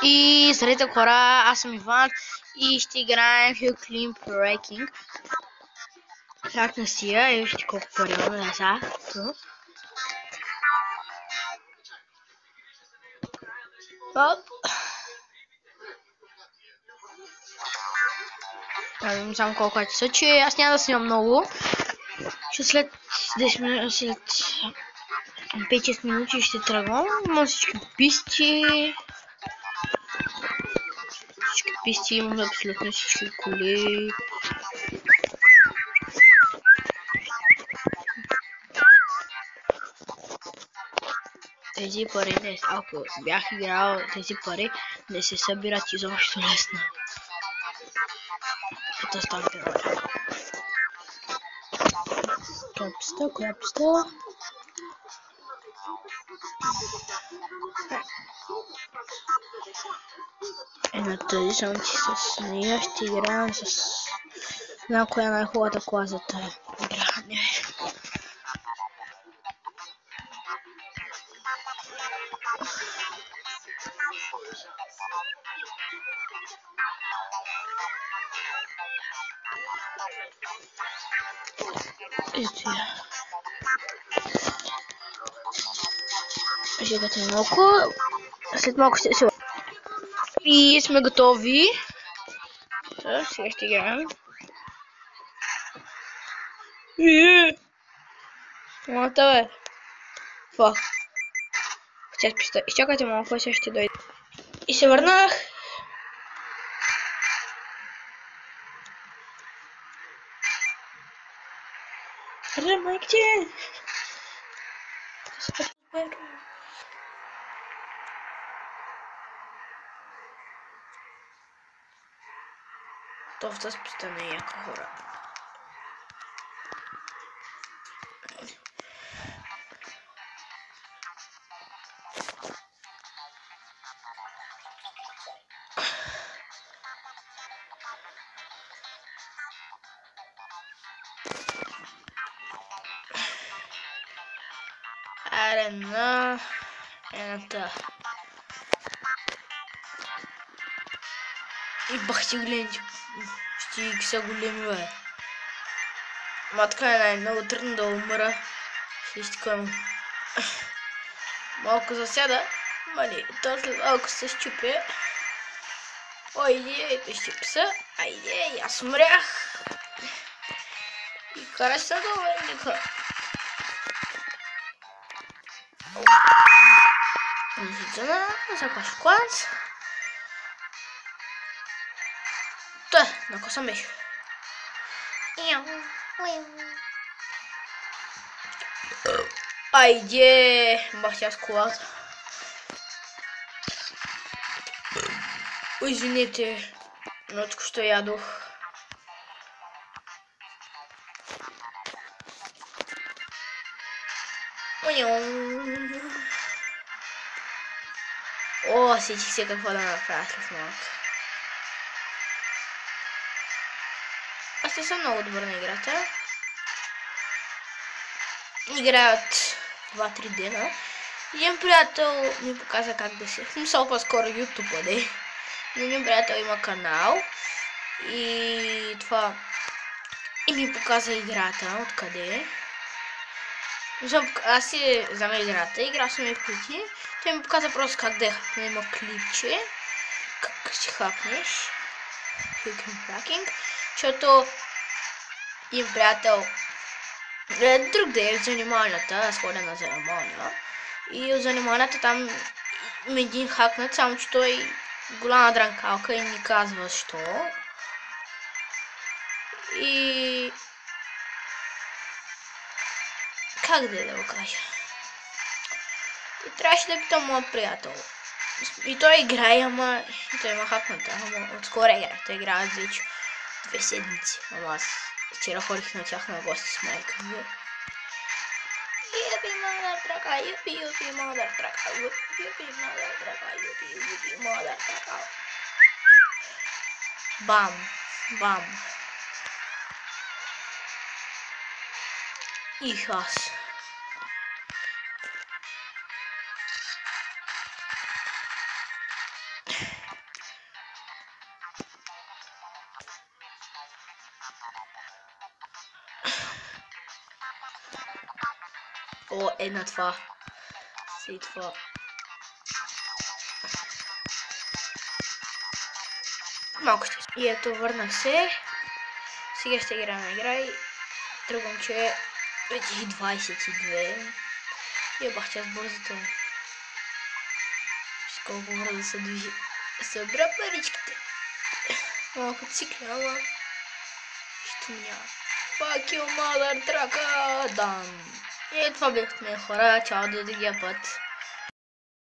И здравейте хора, аз съм Иван и ще играем Hill Climb Wrecking. Хакна си я и вижте колко пари имаме на сега. Да видим само колко е часа, че аз няма да снимам много. Ще след 10 минути, след 5-6 минути ще тръгвам. Имам всички писти. Имам абсолютно всички коли. Тези пари, ако бях играл тези пари, не се събират изобщо лесно. Ето ставте. Крапста. На тази санти с нея ще играем с една коя е най-хубавата кола за тая игра. Ето я. Чакайте малко. След малко ще се... И сме готови. Сега ще играем. Мата бе. Фак. Изчакайте малко, сега ще дойде. И се върнах. Ремайкте! То в тази писта не е яка хора. Аре на едната. И бахти големи. Ще са големи бе. Ма така е най-много трудно да умра. Ще такъм. Малко засяда. Мали, точно малко се щупи. Ой, ето щупи се. Айде, аз умрях. И кара се долу, ника. Widzę, jakaś wkład. Na kosa myśl. Айде, бахтя склад. Ой, извините, но только что ядох. О, сетих все как вода на краслих малко. Аз не съм много добър на играта. Играя от 2-3 дена. Един приятел ми показа как да се... Мисъл по-скоро YouTube, да. Един приятел има канал. И това... И ми показа играта, откъде. Аз си взема играта, игра съм и вкъщи. Той ми показа просто как да има клипче. Как си хакнеш. Хакинг. Защото им приятел друг да е в заниманията, аз ходя на занимания. И в заниманията там един хакнат, само че той голяма дранкалка и ни казва защо. И... Как да го кажа? И трябваше да питам моят приятел. И той играе, ама... И той има хакната, ама отскоро играе. Той играе вече 2 седмици. Ама аз вчера ходих на тях на гости с майка ми. Юпи, мадър трака, юпи, мадър трака, юпи, мадър трака, юпи, мадър трака. Бам, бам. И аз. О, 1-2. Си това. Малко ще. И ето, върнах се. Сега ще играем игра и тръгвам, че е вече 22. И бах час бързото. Колко бързо се движи. Събра паричките. Малко цикля, ама ще няма. Fuck you, mother trucker, дам. И това бяхме хора, чао до другия път.